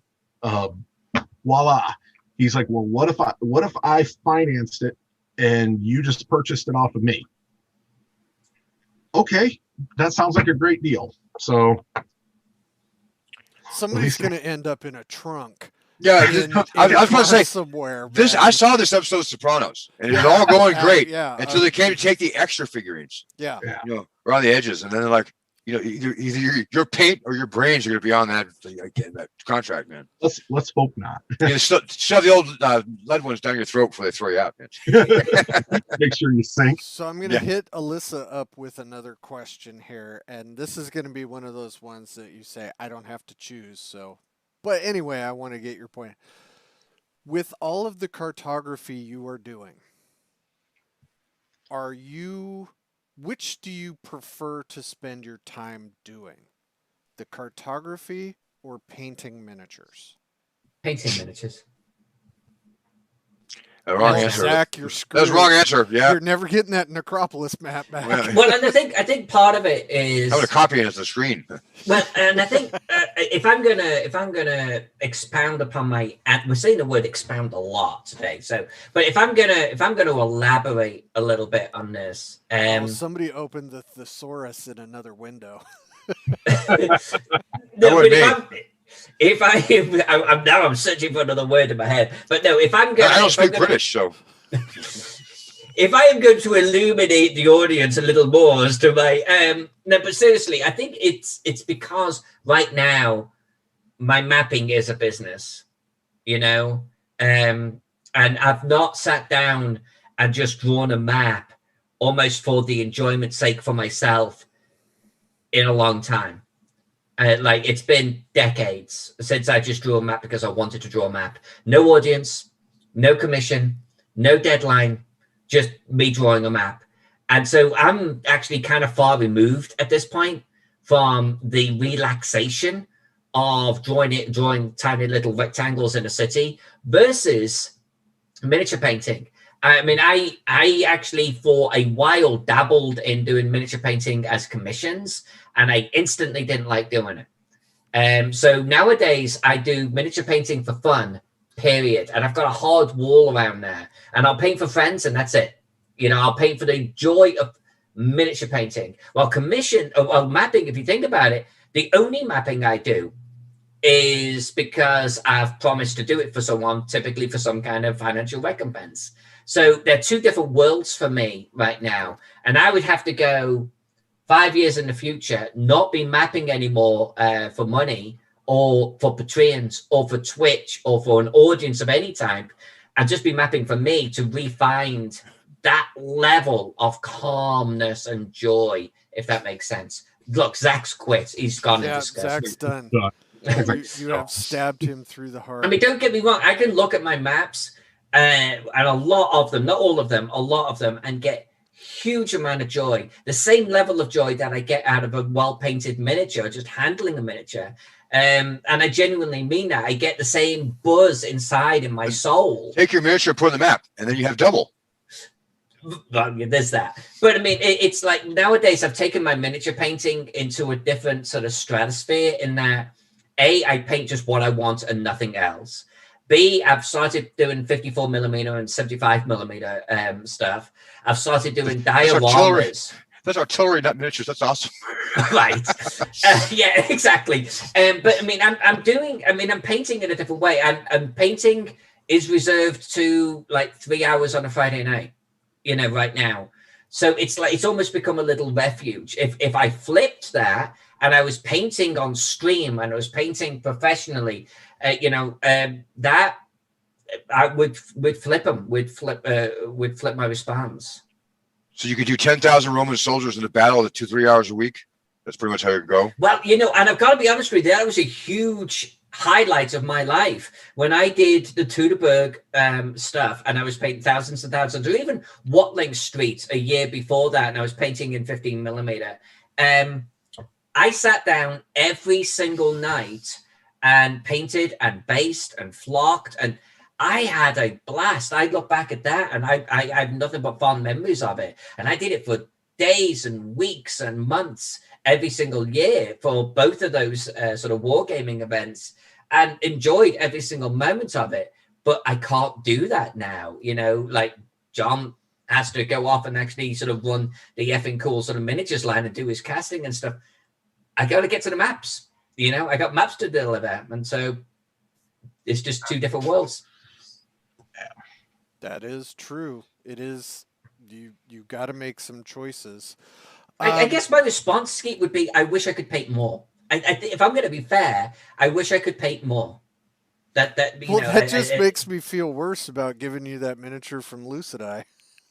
Voila. He's like, well, what if I financed it and you just purchased it off of me? Okay, that sounds like a great deal. So somebody's going to end up in a trunk. Yeah, I was going to say somewhere. I saw this episode of Sopranos, and it was all going great until they came to take the extra figurines. Yeah, you know, around the edges, and then they're like, you know, either your paint or your brains are going to be on that contract, man. Let's hope not. Shove the old lead ones down your throat before they throw you out, man. Make sure you sink. So I'm going to hit Alyssa up with another question here, and this is going to be one of those ones that you say I don't have to choose. So, but anyway, I want to get your point. With all of the cartography you are doing, which do you prefer to spend your time doing? The cartography or painting miniatures? Painting miniatures. Wrong answer. Zach, you're screwed. That's the wrong answer. Yeah, you're never getting that Necropolis map back. Well, and I think part of it is I would have copied it as the screen. Well, and I think if I'm gonna expound upon we're saying the word expound a lot today. So, but if I'm gonna elaborate a little bit on this, somebody opened the thesaurus in another window. No, but I'm searching for another word in my head. But no, if I'm going, I don't speak British, so if I am going to illuminate the audience a little more as to my no, but seriously, I think it's because right now my mapping is a business, you know, and I've not sat down and just drawn a map almost for the enjoyment's sake for myself in a long time. Like, it's been decades since I just drew a map because I wanted to draw a map. No audience, no commission, no deadline, just me drawing a map. And so I'm actually kind of far removed at this point from the relaxation of drawing tiny little rectangles in a city versus miniature painting. I mean, I actually for a while dabbled in doing miniature painting as commissions, and I instantly didn't like doing it. So nowadays I do miniature painting for fun, period. And I've got a hard wall around there, and I'll paint for friends, and that's it. You know, I'll paint for the joy of miniature painting. While mapping, if you think about it, the only mapping I do is because I've promised to do it for someone, typically for some kind of financial recompense. So they're two different worlds for me right now. And I would have to go 5 years in the future, not be mapping anymore for money or for Patreons or for Twitch or for an audience of any type, and just be mapping for me to refine that level of calmness and joy, if that makes sense. Look, Zach's quit. He's gone. Yeah, Zach's done. You have stabbed him through the heart. I mean, don't get me wrong. I can look at my maps and a lot of them, not all of them, a lot of them, and get huge amount of joy. The same level of joy that I get out of a well-painted miniature, just handling a miniature. And I genuinely mean that. I get the same buzz inside in my soul. Take your miniature, put on the map, and then you have double. Well, there's that. But I mean, it's like nowadays I've taken my miniature painting into a different sort of stratosphere in that A, I paint just what I want and nothing else. B, I've started doing 54 millimeter and 75 millimeter stuff. I've started doing dioramas. That's artillery, not miniatures. That's awesome. Right. Yeah, exactly. But I mean, I'm painting in a different way. And painting is reserved to like 3 hours on a Friday night, right now. So it's almost become a little refuge. If I flipped that and I was painting on stream and I was painting professionally, that I would flip them, would flip my response. So you could do 10,000 Roman soldiers in a battle at 2-3 hours a week. That's pretty much how it go. Well, and I've got to be honest with you, that was a huge highlight of my life when I did the Teutoburg stuff, and I was painting thousands and thousands, or even Watling Street a year before that, and I was painting in 15 millimeter. I sat down every single night and painted and based and flocked, and I had a blast. I look back at that and I have nothing but fond memories of it. And I did it for days and weeks and months every single year for both of those sort of wargaming events, and enjoyed every single moment of it. But I can't do that now. Like John has to go off and actually sort of run the effing cool sort of miniatures line and do his casting and stuff. I got to get to the maps. I got maps to deliver. And so it's just two different worlds. That is true. It is. You got to make some choices. I guess my response, Skeet, would be, I wish I could paint more. If I'm going to be fair, I wish I could paint more. That just makes me feel worse about giving you that miniature from Lucid Eye.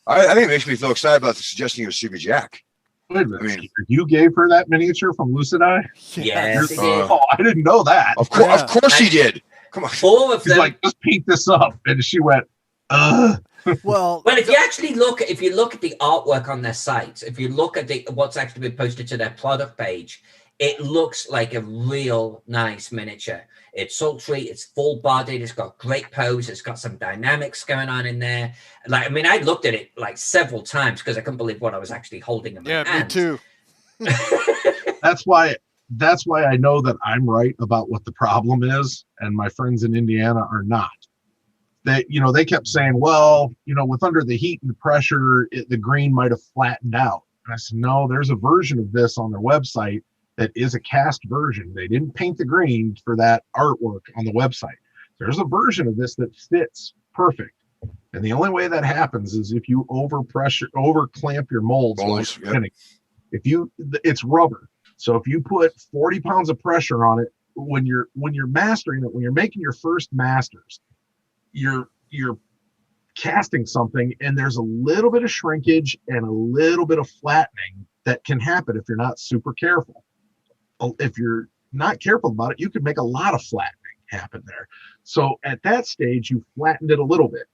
I think it makes me feel excited about the suggestion of CB Jack. Wait a minute. You gave her that miniature from Lucid Eye? Yes, he did. Oh, I didn't know that. Of course he did. Come on. 4 of them. He's like, just paint this up. And she went, Well, if you actually look at the artwork on their site, if you look at what's actually been posted to their product page, it looks like a real nice miniature. It's sultry, it's full bodied, it's got great pose, it's got some dynamics going on in there. I looked at it like several times because I couldn't believe what I was actually holding in my hand. Me too. That's why I know that I'm right about what the problem is, and my friends in Indiana are not. They kept saying, well, with under the heat and the pressure, the green might have flattened out. And I said, no, there's a version of this on their website that is a cast version. They didn't paint the green for that artwork on the website. There's a version of this that fits perfect. And the only way that happens is if you over clamp your molds. Yep. It's rubber. So if you put 40 pounds of pressure on it, when you're mastering it, when you're making your first masters, you're casting something, and there's a little bit of shrinkage and a little bit of flattening that can happen if you're not super careful. If you're not careful about it, you could make a lot of flattening happen there. So at that stage, you flattened it a little bit.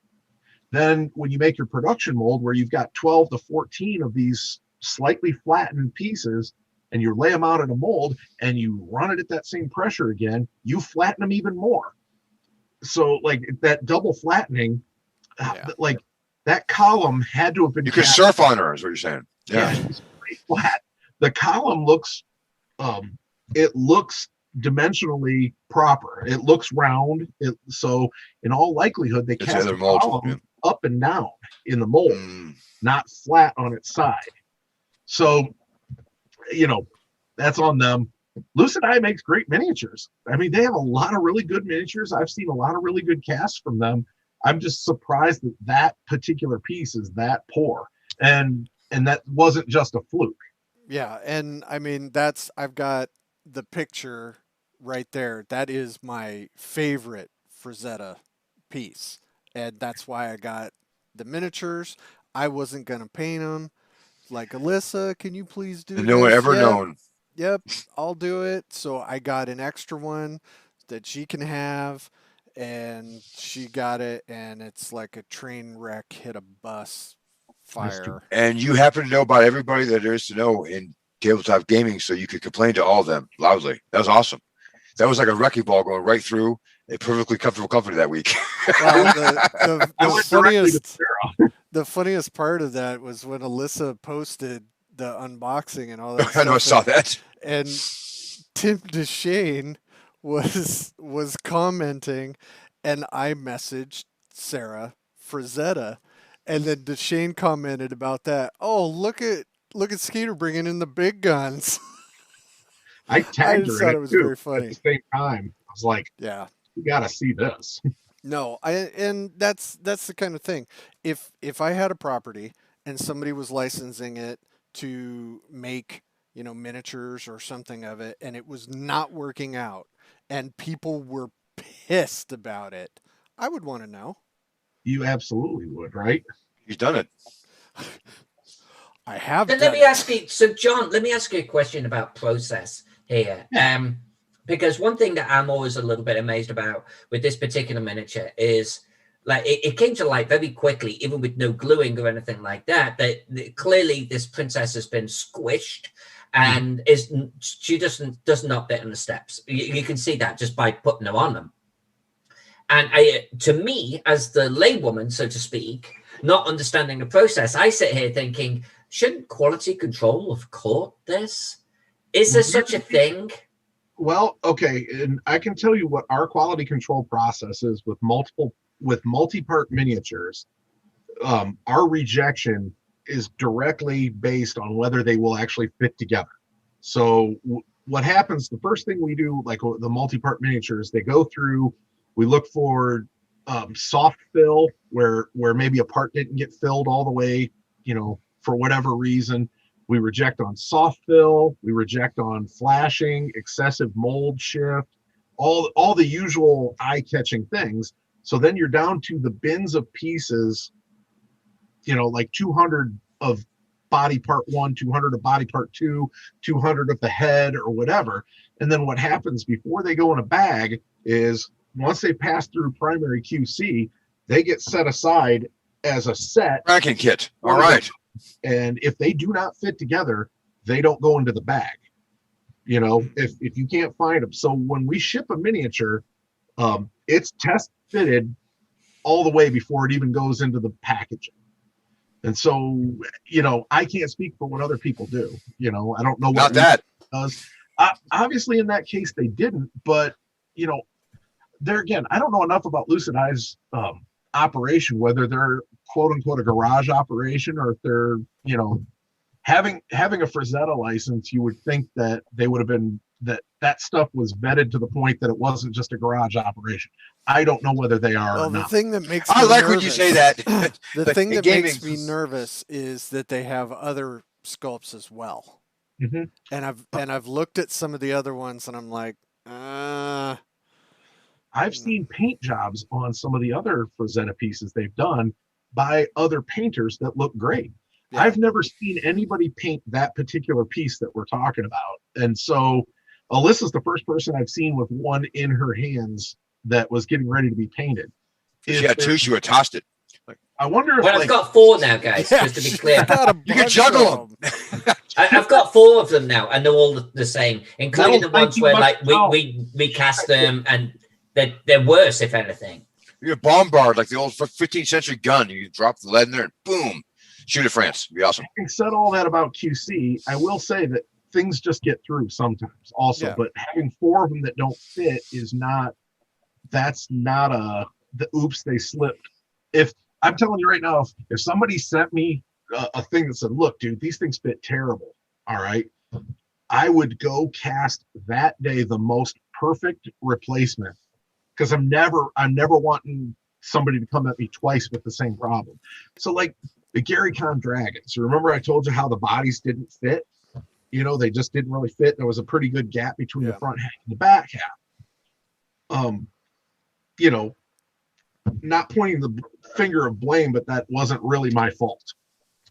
Then when you make your production mold, where you've got 12 to 14 of these slightly flattened pieces, and you lay them out in a mold and you run it at that same pressure again, you flatten them even more. So like that double flattening, that column had to have been. You could surf on her, is what you're saying. Yeah, it's pretty flat. The column looks, it looks dimensionally proper. It looks round. So in all likelihood, they cast the column up and down in the mold, not flat on its side. So, that's on them. Lucid Eye makes great miniatures. I mean, they have a lot of really good miniatures. I've seen a lot of really good casts from them. I'm just surprised that particular piece is that poor. And that wasn't just a fluke. Yeah, and I mean, I've got the picture right there. That is my favorite Frazetta piece. And that's why I got the miniatures. I wasn't going to paint them. Like, Alyssa, can you please do this? No one ever known. Yep, I'll do it. So I got an extra one that she can have, and she got it, and it's like a train wreck hit a bus fire. And you happen to know about everybody that there is to know in tabletop gaming, so you could complain to all of them loudly. That was awesome. That was like a wrecking ball going right through a perfectly comfortable company that week. Well, the funniest part of that was when Alyssa posted the unboxing and all that stuff. I know, I saw that. And Tim DeShane was commenting, and I messaged Sarah Frazetta, and then Deshane commented about that. Oh, look at Skeeter bringing in the big guns. I tagged her thought in it was too, very funny. at the same time. I was like, Yeah. you got to see this. No, and that's the kind of thing. If I had a property and somebody was licensing it to make, miniatures or something of it, and it was not working out, and people were pissed about it, I would want to know. You absolutely would, right? He's done it. I have. Then let me ask you. So, John, let me ask you a question about process here. Yeah. Because one thing that I'm always a little bit amazed about with this particular miniature is, like, it came to light very quickly, even with no gluing or anything like that. That clearly this princess has been squished, and she does not fit on the steps. You can see that just by putting her on them. And to me, as the laywoman, so to speak, not understanding the process, I sit here thinking, shouldn't quality control have caught this? Is there such a thing? Well, okay, and I can tell you what our quality control process is with multi-part miniatures. Our rejection is directly based on whether they will actually fit together. So what happens, the first thing we do, like the multi-part miniatures, they go through, we look for soft fill where maybe a part didn't get filled all the way, for whatever reason. We reject on soft fill, we reject on flashing, excessive mold shift, all the usual eye-catching things. So then you're down to the bins of pieces, like 200 of body part 1, 200 of body part 2, 200 of the head or whatever. And then what happens before they go in a bag is once they pass through primary QC, they get set aside as a set. Tracking kit. All right. And if they do not fit together, they don't go into the bag. If you can't find them. So when we ship a miniature, it's test fitted all the way before it even goes into the packaging. And so, I can't speak for what other people do. I don't know what Not that does. Obviously, in that case, they didn't. But there again, I don't know enough about Lucid Eye's operation, whether they're quote unquote a garage operation or if they're, having a Frazetta license, you would think that they would have been that stuff was vetted to the point that it wasn't just a garage operation. I don't know whether they are or not. The thing that makes I me like nervous, when you say that. the thing that makes me nervous is that they have other sculpts as well. Mm-hmm. And I've looked at some of the other ones and I'm like, I've seen paint jobs on some of the other Frazetta pieces they've done by other painters that look great. Yeah. I've never seen anybody paint that particular piece that we're talking about. And so Alyssa's the first person I've seen with one in her hands that was getting ready to be painted. She had two, she would have tossed it. I wonder if I've got 4 now, guys, just to be clear. You can juggle them. I've got 4 of them now, and they're all the same, including the ones where we cast them and they're worse, if anything. You're a bombard, like the old 15th century gun. You drop the lead in there and boom, shoot at France. It'd be awesome. Having said all that about QC, I will say that things just get through sometimes also, but having 4 of them that don't fit that's not the oops, they slipped. If I'm telling you right now, if somebody sent me a thing that said, look, dude, these things fit terrible. All right. I would go cast that day the most perfect replacement. Because I'm never wanting somebody to come at me twice with the same problem. So like the Gary Con Dragons, remember I told you how the bodies didn't fit? They just didn't really fit. There was a pretty good gap between the front half and the back half. Not pointing the finger of blame, but that wasn't really my fault.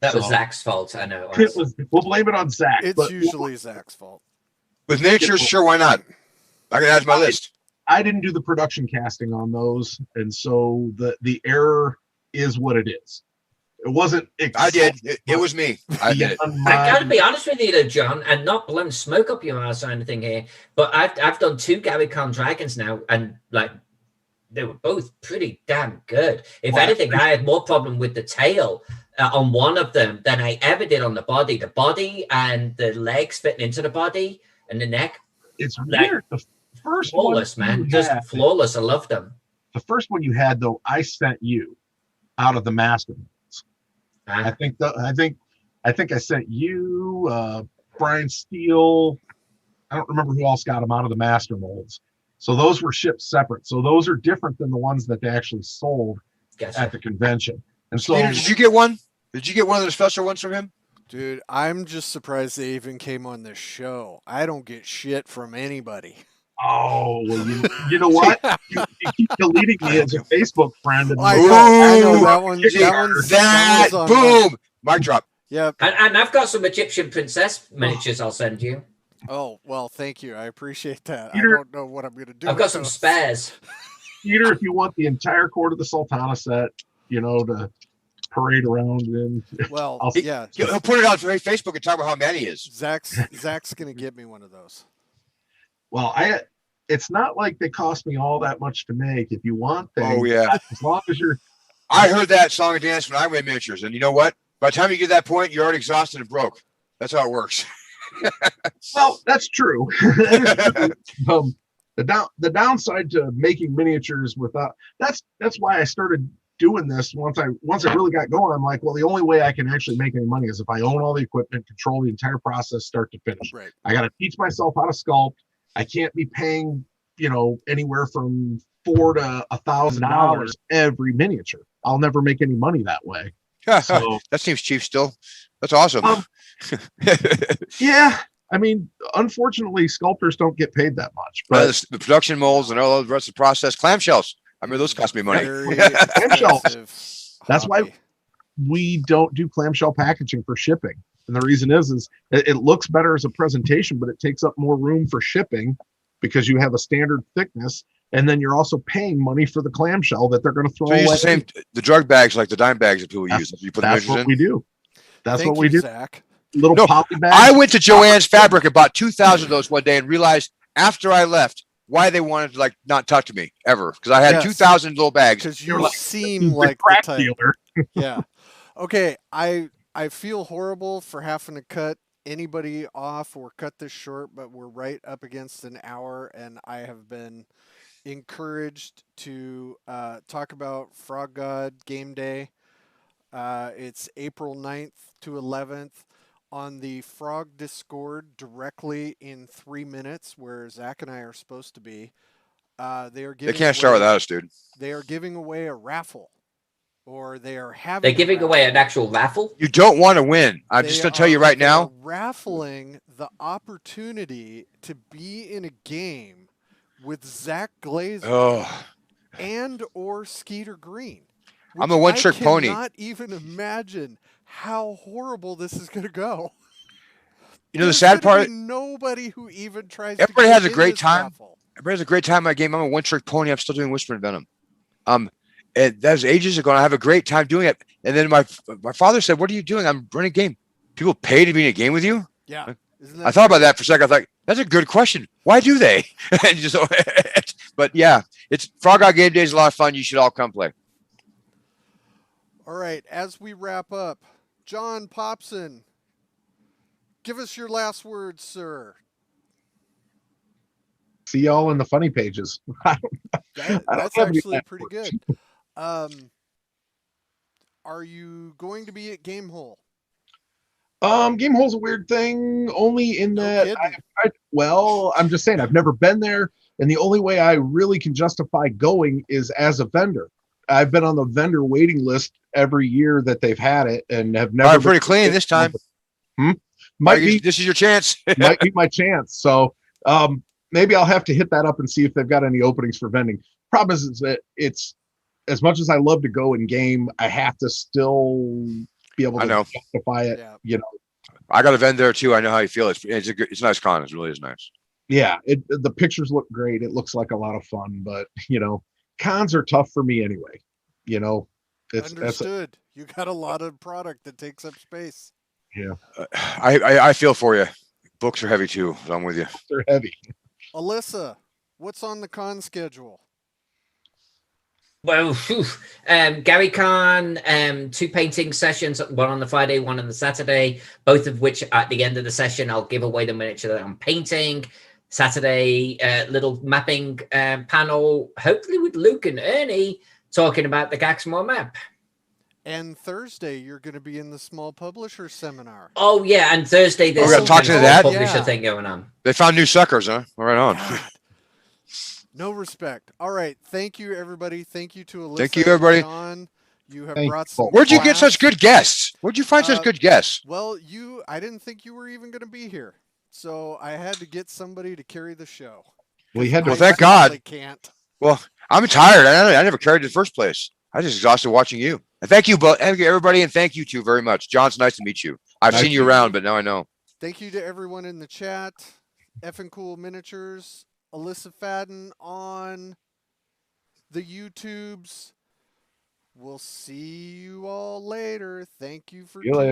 That was Zach's fault. I know. We'll blame it on Zach. It's usually Zach's fault. With miniatures, sure, why not? I can add to my list. I didn't do the production casting on those, and so the error is what it is. It wasn't. I did. It was me. I did. I gotta be honest with you, though, John, and not blowing smoke up your ass or anything here, but I've done 2 Gary Con Dragons now, and like they were both pretty damn good. If anything, I had more problem with the tail on one of them than I ever did on the body. The body and the legs fitting into the body and the neck. It's weird. First flawless, one man, just flawless. I loved them. The first one you had, though, I sent you out of the master molds. I think I sent you, Brian Steele. I don't remember who else got them out of the master molds. So those were shipped separate. So those are different than the ones that they actually sold at the convention. And so, Peter, did you get one? Did you get one of the special ones from him? Dude, I'm just surprised they even came on this show. I don't get shit from anybody. Oh, well, you know what? You keep deleting me as a Facebook friend. And I know that one. That one's boom, mic drop. Yep. And I've got some Egyptian princess miniatures I'll send you. Oh, well, thank you. I appreciate that. Peter, I don't know what I'm going to do. I've got some spares. Peter, if you want the entire Court of the Sultana set, to parade around in. Well, yeah. He'll put it on Facebook and talk about how mad he is. Zach's going to get me one of those. Well, it's not like they cost me all that much to make. If you want things, oh yeah, as long as you're. I heard that song and dance when I made miniatures, and you know what? By the time you get to that point, you're already exhausted and broke. That's how it works. Well, that's true. The downside to making miniatures without that's why I started doing this. Once I really got going, I'm like, well, the only way I can actually make any money is if I own all the equipment, control the entire process, start to finish. Right. I got to teach myself how to sculpt. I can't be paying, anywhere from $4,000 to $1,000 every miniature. I'll never make any money that way. So, that seems cheap still. That's awesome. Yeah. I mean, unfortunately, sculptors don't get paid that much. But the production molds and all the rest of the process, clamshells. I mean, those cost me money. Clamshells. That's why we don't do clamshell packaging for shipping. And the reason is it looks better as a presentation, but it takes up more room for shipping because you have a standard thickness. And then you're also paying money for the clamshell that they're going to throw away. So you use the drug bags, like the dime bags that people use. You put that's what in. We do. That's what we do. Zach. Little poly bags. I went to Joann's Fabric and bought 2,000 of those one day and realized after I left why they wanted to not talk to me ever, because I had 2,000 little bags. Because you seem like crack the type. dealer. Yeah. Okay. I feel horrible for having to cut anybody off or cut this short, but we're right up against an hour, and I have been encouraged to talk about Frog God Game Day. It's April 9th to 11th on the Frog Discord directly in 3 minutes, where Zach and I are supposed to be. They can't start without us, dude. They are giving away a raffle, or they are having. They're giving away an actual raffle. You don't want to win. I'm just going to tell you right now. Raffling the opportunity to be in a game with Zach Glazer and or Skeeter Green. I'm a one-trick pony. I cannot even imagine how horrible this is going to go. The sad part. Nobody who even tries. Everybody to has a great time. Raffle. Everybody has a great time in my game. I'm a one-trick pony. I'm still doing Whisper and Venom. And that was ages ago, and I have a great time doing it. And then my father said, "What are you doing?" I'm running a game. People pay to be in a game with you? Yeah. I thought about that for a second. I thought, that's a good question. Why do they? But yeah, it's Frog God Game Day is a lot of fun. You should all come play. All right. As we wrap up, John Popson, give us your last words, sir. See y'all in the funny pages. That's actually pretty good. Are you going to be at Gamehole? Gamehole's a weird thing, only in that I'm just saying I've never been there, and the only way I really can justify going is as a vendor. I've been on the vendor waiting list every year that they've had it, and have never. Pretty clean this time. This is your chance. Might be my chance. So maybe I'll have to hit that up and see if they've got any openings for vending. Problem is that it's as much as I love to go in game, I have to still be able to justify it. Yeah. I got a vendor too. I know how you feel. It's a nice con. It really is nice. Yeah, the pictures look great. It looks like a lot of fun, but cons are tough for me anyway. Understood. You got a lot of product that takes up space. Yeah, I feel for you. Books are heavy too. So I'm with you. They're heavy. Alyssa, what's on the con schedule? Well, Gary Khan, 2 painting sessions, one on the Friday, one on the Saturday, both of which at the end of the session, I'll give away the miniature that I'm painting. Saturday little mapping panel, hopefully with Luke and Ernie talking about the Gaxmore map. And Thursday, you're going to be in the small publisher seminar. Oh, yeah. And Thursday, there's We're some going to talk to that publisher thing going on. They found new suckers, huh? Right on. God. No respect. All right. Thank you, everybody. Thank you to Alyssa. Thank you, everybody. And John. You have brought some. Where'd you get such good guests? Where'd you find such good guests? Well, I didn't think you were even going to be here. So I had to get somebody to carry the show. We had to. Well, thank God. Can't. Well, I'm tired. I never carried in the first place. I was just exhausted watching you. And thank you, everybody, and thank you two very much. John, it's nice to meet you. I've seen you around, but now I know. Thank you to everyone in the chat. Effing Cool Miniatures, Alyssa Faden on the YouTubes. We'll see you all later. Thank you for tuning in.